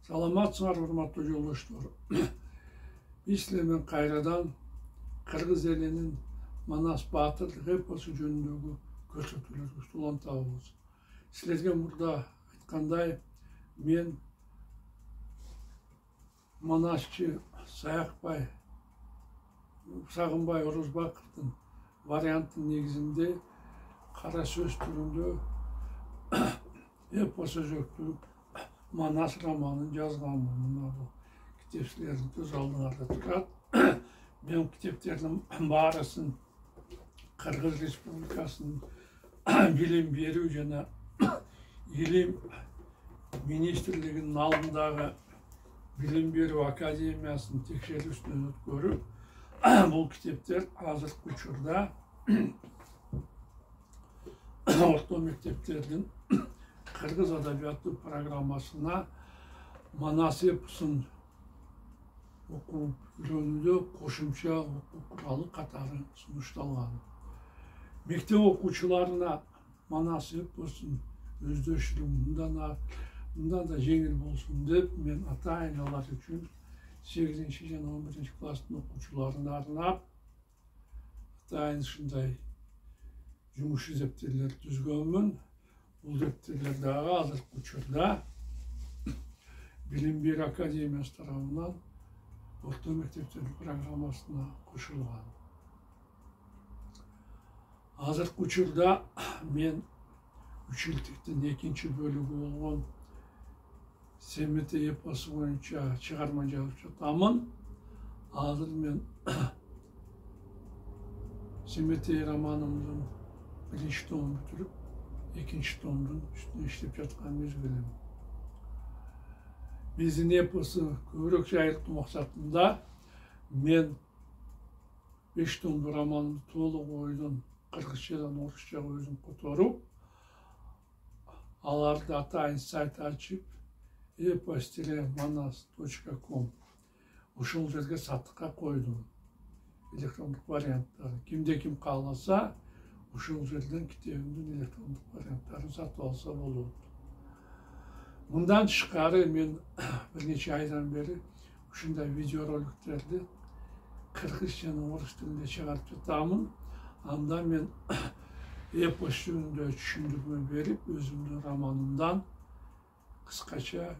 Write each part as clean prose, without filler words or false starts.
Саламатсыңар, урматтуу жолдоштор. Биз силермен кайрадан кыргыз элинин Манас баатырдык эпосу жөнүндөгү көрсөтүүлөргө улантабыз. Силерге мурда айткандай, мен Манасчы Саякбай Сагынбай Орозбаковдун варианттын негизинде кара сөз түрүндө эпос өзөктүү Манас романын жазганмын. Мына бул китеп силердин көз алдыңарда турат. Мен китептердин баарысын Кыргыз Республикасынын билим берүү жана илим министрлигинин алдындагы билим берүү академиясынын текшерүүсүнөн өткөрүп, бул китептер азыркы учурда орто мектептердин Кыргыз адабияты программасына Манас эпосун окуп үйрөнүүдө кошумча окуу куралы катары сунушталган. Мектеп окуучуларына Манас эпосун өздөштүрүү мындан да жеңил болсун деп мен ата-аналар үчүн 8 жана 11 класстын окуучуларына арнап ушундай жумуш изептелер түзгөнмүн. Бул изептелер дагы азыркы учурда билим берүү академиясы тарабынан орто мектептердин программасына кошулган. Азыркы учурда мен 3 жылдыктын 2 бөлүгү болгон Семетей эпосу боюнча чыгарма жазып жатамын. Азыр мен Семетей романымдын 1 томун бүтүрүп, 2 томдун үстүнө иштеп жаткан мезгилим. Биздин эпосу көбүрөөк жайылтуу максатында мен 5 томдуу романды толук ойдон кыргызчадан орусчага өзүм которуп, аларды атайын сайт ачып, epos-manas.com ошол жерге сатыкка койдум. Электрондук варианттары. Кимде ким кааласа, ошол жерден китебимдин электрондук варианттарын сатып алса болот. Мындан тышкары мен бир нече айдан бери ушундай видеороликтерди кыргыз жана орус тилинде чыгарып жатамын. Анда мен эпос жөнүндө түшүндүрмө берип, өзүмдүн романымдан кыскача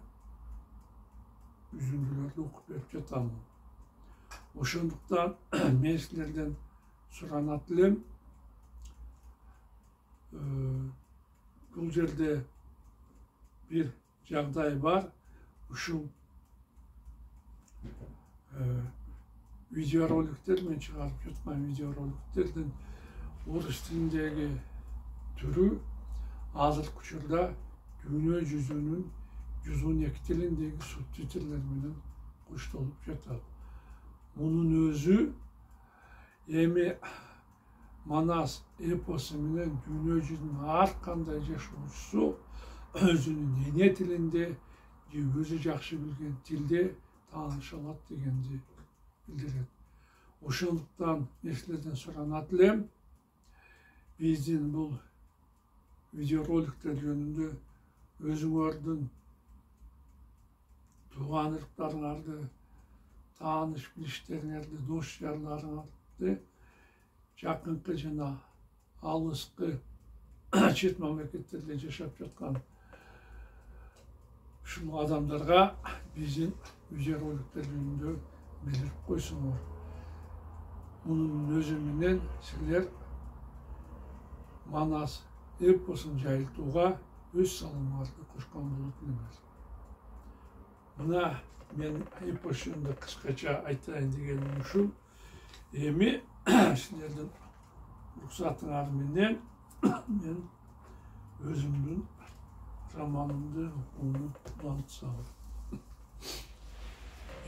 үзүндүлөрдү окуп берип жатамын. Ошондуктан мен силерден суранат элем, бул жерде бир жагдай бар. Ушул видеороликтер, мен чыгарып жаткан видеороликтердин орус тилиндеги түрү азыркы учурда дүйнө жүзүнүн 112 тилиндеги субтитрлер менен коштолуп жатат. Мунун өзү эми Манас эпосу менен дүйнө жүзүнүн ар кандай жашоочусу өзүнүн эне тилинде же өзү жакшы билген тилде тааныша алат дегенди билдирет. Ошондуктан мен силерден суранат элем, биздин бул видеороликтер жөнүндө өзүңөрдүн тууган ыктарыңарды, тааныш билиштериңерди, дос жарларыңарды, жакынкы жана алыскы чет мамлекеттерде жашап жаткан ушул адамдарга биздин видеороликтер жөнүндө билдирип койсуңор. Мунун өзү менен силер Манас эпосун жайылтууга өз салымыңарды кошкон болот элеңер. Мына мен эпос жөнүндө кыскача айтайын дегеним ушул. Эми силердин уруксатыңар менен мен өзүмдүн романымды окууну улантсам.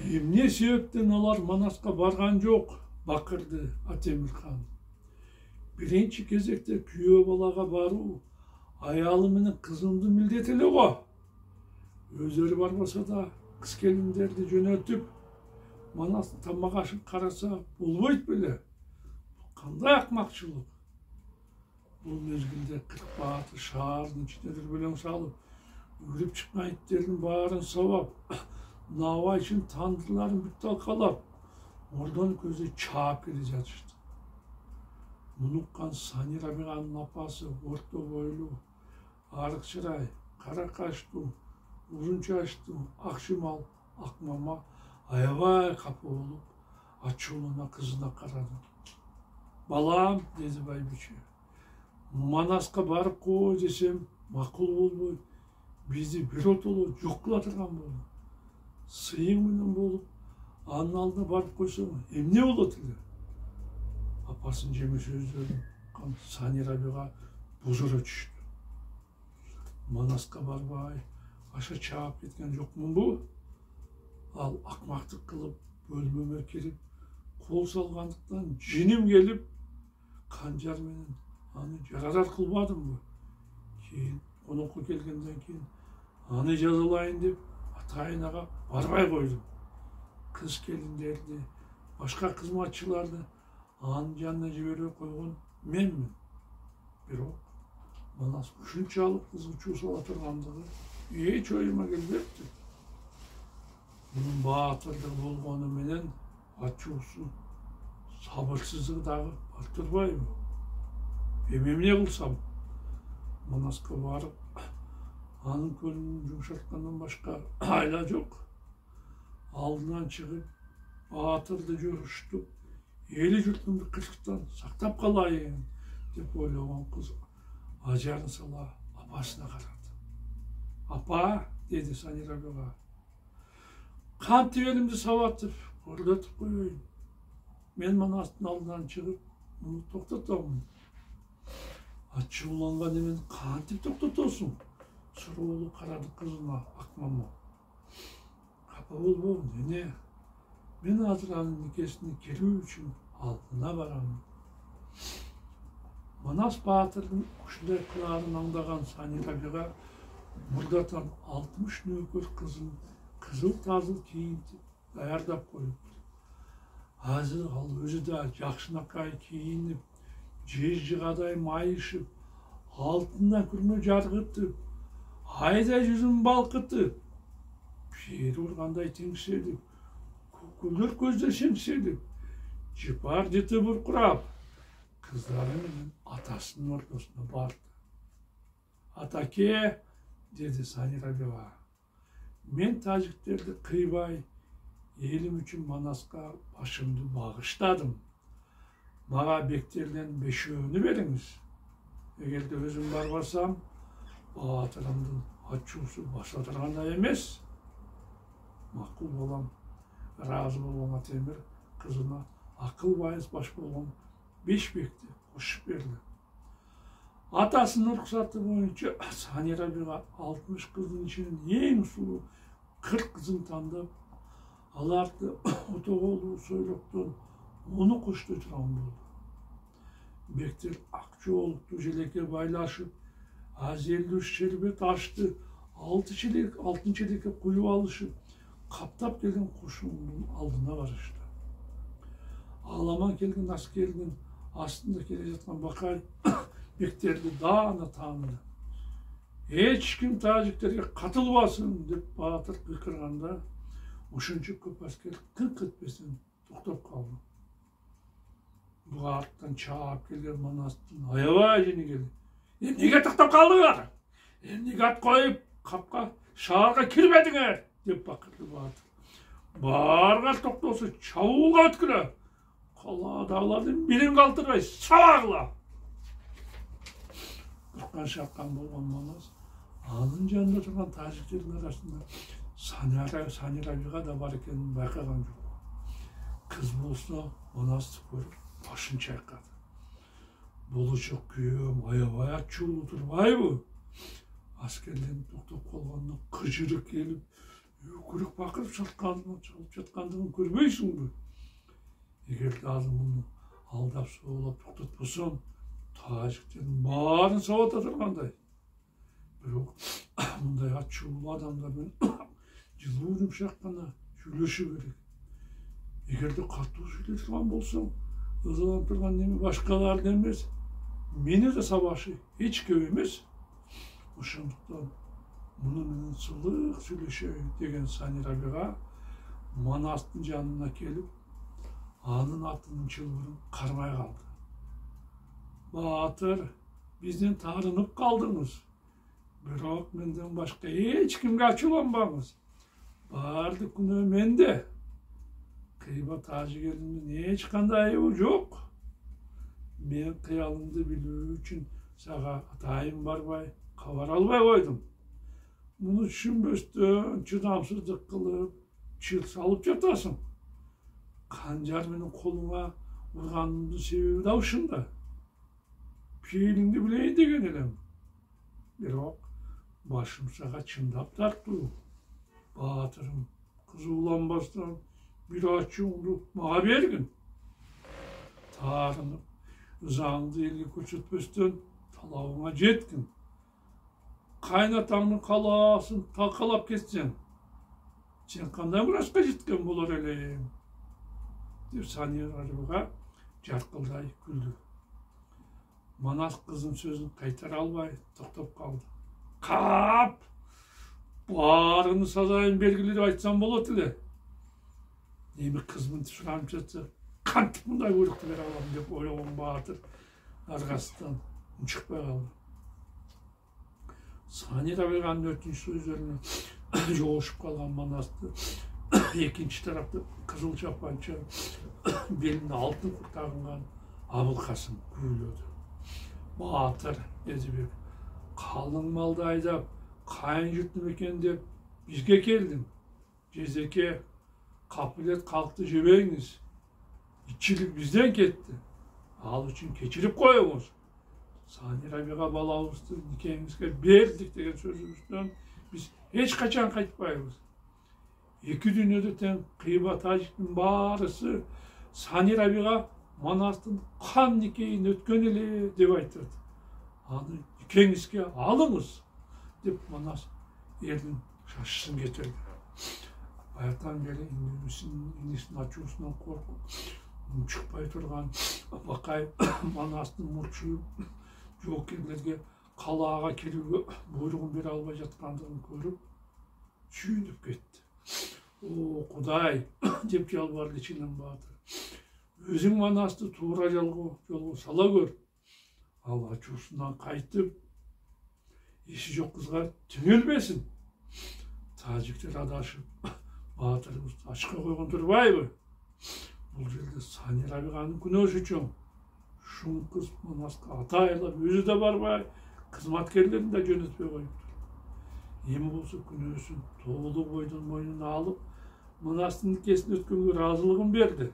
Эмне себептен алар Манаска барган жок? Бакырды Атемирхан. Биринчи кезекте күйөө балага баруу аялы менен кызымдын милдети эле го. Өздөрү барбаса да кыз келиндерди жөнөтүп, Манастын тамак ашын караса болбойт беле? Кандай акмакчылык? Бул мезгилде 40 баатыр шаардын ичине дүрбөлөң салып, Ürüp çıkan itlerin bağrın savap, nava için tanrıların bir talkalap, oradan gözü çağıp gideceğiz işte. Munukkan Sani Rabi'nin lapası, orta boylu, arık çıray, kara kaşlı, uzun çaşlı, akşimal, akmama, ayavay kapı olup, açılığına kızına karadı. Balam, dedi Baybiçi, Manaska barıp koy desem, makul olboy, bizi bir otolu joklatırgan boldu. Sıyın menen bolup, anın aldına barıp koysam, emne olatılır. Apasın jeme сөздөрүн Sani Rabi'ga buzura düştü. Manaska barбай, aşa çağıp ketken jokмун bu? Al akmaktık kılıp, bölmeme kelip, kol salgandыкtan jinim gelip, kanjar menen anı jararar kılmadım bu. Keyin konokko kelgenden keyin anı жазалайын деп атайынаға барбай koydum. Kız kelinlerdi, başka kızmatçılardı. Anın janına jibere koygon menмин. Бирок Manas ушунчалык кызгычуу сала тургандыгы эч оюма келбепти. Bunun baatırlık болгону менен ачуусу, сабырсыздыгы дагы артырбайбы? Эмне кылсам? Manaska барып, анын көлүнүн жумшарткандан башка айла жок. Алдынан чыгып, baatырды жөрүштүп, eli jurtumdu kırıktan saktap kalayım деп ойлогон kız ajарын sala apasına karadı. Apa, dedi Sani Rabi'ga, kantip elimdi savatıp, kordatıp koyayım. Men Manastın aldından çıkıp, bunu toktatamın. Açıulangan emen kantip toktatosun. Suroğlu karadı kızına, akmama. Kapa bolbo, ne? Men azыр анын никесине келүү үчүн алдына барам. Манас баатырдын ушундай кылаарын аңдаган Sani Rabi'ga мурдатан 60 нөкөр кызын кызыл-тазыл кийинтип даярдап коюпту. Азыр ал өзү да жакшынакай кийинип, жыгадай майышып, алтындан күрмө жаргытып, айдай жүзүн балкытып, жер ургандай теңселип, көкөлөр көздөр шеңселип, жыпар жыты буркурап, кыздары менен атасынын ортосуна барды. Атаке, dedi Sani Rabi'ga, men tажиктерди кыйбай, элим үчүн Manaska башымды багыштадым. Мага бектерден 5-өөнү бериңиз. Эгерде өзүм барбасам, баатырымдын ачуусу баса тургандай эмес. Макул болам. Razı болгон Атемир кызына акыл байыз баш болгон 5 бекти кошуп берди. Атасынын уруксаты боюнча Sani Rabi'ga 60 кыздын ичинен эң сулуу 40 кызын тандап, аларды отоголуу сойлоктон 10 коштотурган болду. Бектер ак жоолукту желекке байлашып, аз элүү шербет ашты, алтын челекке куюп алышып, каптап келген кошунун алдына барышты. Аламан келген аскердин астында келе жаткан бакай бектерди даана тааныды. Эч ким тажиктерге катылбасын деп баатыр кыйкырганда, ушунча көп аскер кыңк этпестен токтоп калды. Буга арттан чаап келген Манастын аябай жени келди. Эмнеге токтоп калдыңар? Эмнеге ат коюп капка шаарга кирбедиңер? деп бакырды баатыр. Барган токтосо чабуулга өткүлө. Каладагылардын бирин калтырбай сабагыла. Буркан шапкан болгон Манас анын жанында турган тажиктердин арасында Sani Rabi'ga да бар экенин байкаган жок. Кыз болсо Манасты көрүп башын чайкады. Болочок күйөөм аябай ачуулуу турбайбы? Аскерден токтоп калганда кыжырык келип, өкүрүк бакырып жаткандыгын көрбөйсүңбү? Эгерде азыр муну алдап соолап токтотпосом, тажиктердин баарын сабата тургандай. Бирок мындай ачуулуу адамдар менен жылуу жумшак гана сүйлөшү керек. Эгерде катуу сүйлөшө турган болсоң, ызаланып турган неме башкаларды эмес, мени да сабашы эч көп эмес. Ошондуктан Мұны менен сылық сүйлөшөйүн деген Сани Рабиға Манастың жанына келіп, анын атының чылбырын кармай қалды. Батыр, бизден таарынып калдыңыз. Бирок менден башка эч кимге ачууланбаңыз. Баардык күнөө менде. Кыйба Тажы келиндин эч кандай айыбы жок. Мен кыялыңды билүү үчүн сага атайын барбай, кабар албай койдум. Муну түшүнбөстөн чыдамсыздык кылып, чыл салып жатасың. Канжар менен колуңа урганымдын себеби да ушунда. Пейилиңди билейин деген элем. Бирок башым сага чындап тартуу. Батырым, кызууланбастан бир ачууңду мага бергин. Таарынып, ызаңды элге көрсөтпөстөн талабыңа жеткин. Кайнатаңдын калаасын талкалап кетсең, сен кандай мурашка жеткен болор элең? Деп Сани Рабиға жаркылдай күлдү. Манас кыздын сөзүн кайтара албай токтоп калды. Кап! Баарыны сазайын белгиле деп айтсам болот эле. Эми кызмын суранып жатса, кантип мындай буйрукту бере алам деп ойлогон Баатыр аргасынан чыкпай калды. Сани Рабиганын өтүнүч сөздөрүнө жогушуп калган Манасты экинчи тарапта кызыл чапанча, белине алтын курт тагынган Абылкасым күбөлөдү. Баатыр Эзибек, калың малды айдап, кайын жұртым екен деп бизге келдиң. Жезеке, капылет калкты жебеңиз. Итчилик бизден кетти. Ал үчүн кечирип коюңуз. Сани Рабиға балабызды никеңизге бердик деген сөзүбүздөн биз эч качан кайтпайбыз. Эки дүйнөдө тең Кыйба Тажиктин баарысы Сани Рабиға Манастын кан никейин өткөн эле деп айтат. Аны никеңизге алыңыз деп Манас элдин шашысын кетирди. Баяктан бери инисин ачуусунан коркуп, чыкпай турган Бакай Манастын мурчуюп, жоокерлерге калаага келүүгө буйругун бере албай жаткандыгын көрүп, сүйүнүп кетти. О, Кудай деп жалбарды ичинен Баатыр. Өзүң Манасты туура жолго сала көр. Ал ачуусунан кайтып, эси жок кызга түңөлбесин. Тажиктер адашып, Баатырыбызды ачка койгон турбайбы? Бул жерде Сани Рабиганын күнөөсү чоң. Шун кыз Манаска атайлап, өзү да барбай, кызматкерлерин да жөнөтпөй коюптур. Эми болсо күнөөсүн тоолуу бойдон мойнуна алып, Манастын никесин өткөнгө ыраазылыгын берди.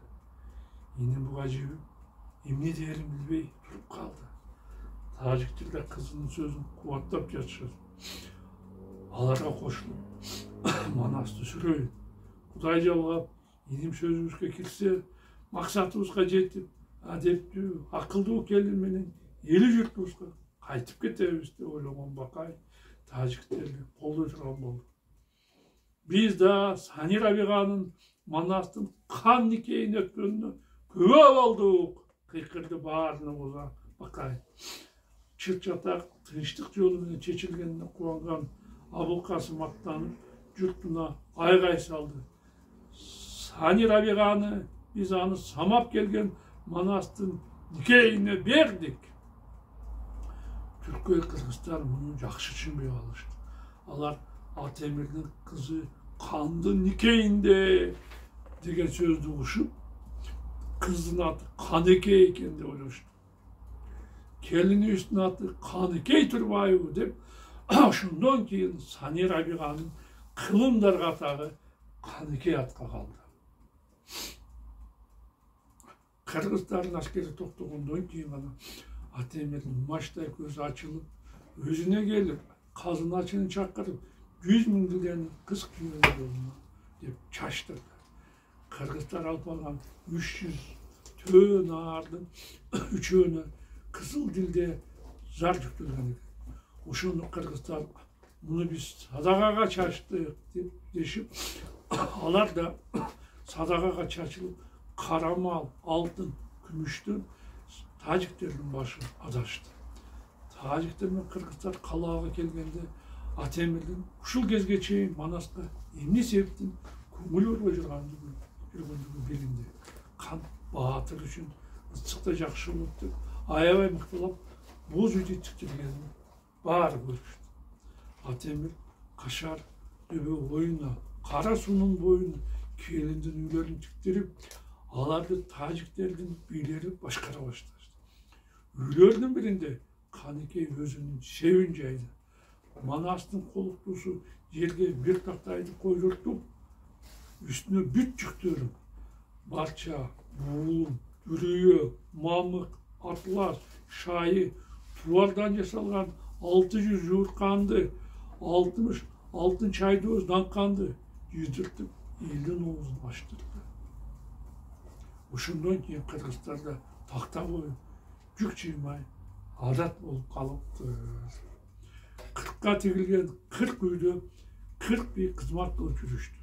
Энем буга жибип, эмне дээрин билбей туруп калды. Тажиктер да кызынын сөзүн кубаттап жатышат. Аларга кошулуп, Манасты сүрөйүн. Кудай жалгап, энем сөзүбүзгө кирсе, максатыбызга жетип, адептүү, акылдуу келин менен эли журтубузга кайтып кетебиз деп ойлогон Бакай тажиктерге кол көтөргөн болду. Биз да Сани Рабиганын Манастын кан никейин өткөнүнө күбө болдук, кыйкырды баарына коза Бакай. Чыт жатак тынчтык жолу менен чечилгенине кубанган Абылкасым аттанып, журтуна айгай салды. Сани Рабиганы биз аны самап келген Манастын никейине бердик. Түркө эл кыргыздар муну жакшы түшүнбөй калышты. Алар Атемирдин кызы кандын никейинде деген сөздү угушуп, кыздын аты Канекей экен деп ойлошту. Келинибиздин аты Канекей турбайбы деп, ошондон кийин Сани Рабиганын кылымдар катары Канекей атка калды. Кыргыздардын аскери токтогондон кийин гана Атемирдин мачтай көзү ачылып, өзүнө келип, казыначыны чакырып, 100 000 тилден кыз күйөөнө деп чачтырды. Кыргыздар алып алган 300 төө наардын үчөөнө кызыл тилде зар жүктөлгөн экен. Ошону кыргыздар муну биз садагага чачтык деп дешип, алар да садагага чачылып, кара мал, алтын, күмүштөн тажиктердин башын адашты. Тажиктер менен кыргыздар калаага келгенде Атемирдин ушул кезге чейин Манаска эмне себептен көңүл бурбой жүргөндүгү билинди. Кан баатыр үчүн ысыкта жакшы болот деп аябай мыктылап боз үйдү тиктиргенин баары көрүштү. Атемир Кашар дөбө боюна, Кара суунун боюна келиндин үйлөрүн тиктирип, аларды тажиктердин бийлери башкара башташты. Үйлөрдүн биринде Каныкей өзүнүн шебин жайды. Манастын колуктуусу жерге бир тактайды койгортуп, үстүнө бүт жүктөрүн барча, буулум, үрүйө, мамык, атлас, шайы, туардан жасалган 600 жуурканды, 60 алтын чайдооз данканды жүздүртүп элдин оозун ачтырды. Ошондон кийин кыргыздарда такта коюп жүк жыймай адат болуп калыптыр. 40ка тигилген 40 үйдө 40 би кызмат кылып жүрүштү.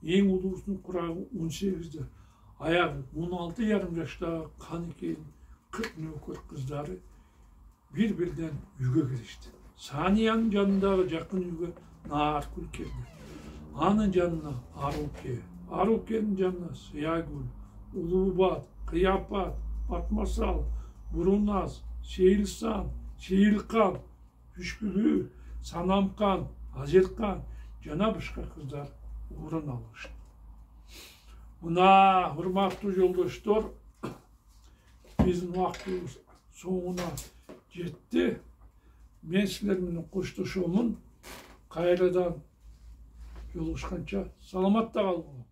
Эң улуусунун курагы 18'de, аягы 16,5 жаштагы Каныкейдин 40 нөкөр кыздары bir-birden үйгө киришти. Саниянын жанындагы жакын үйгө Наркүл келди. Анын жанына Аруке, Арукенин жанына Сыягүл, Улуубат, Кыяпат, Батмасал, Буруназ, Сейилсан, Сейилкан, Үшкүлүү, Санамкан, Азеркан жана башка кыздар орун алышты. Мына урматтуу жолдоштор, биздин убактыбыз соңуна жетти. Мен силер менен коштошомун. Кайрадан жолугушканча саламатта калыңар.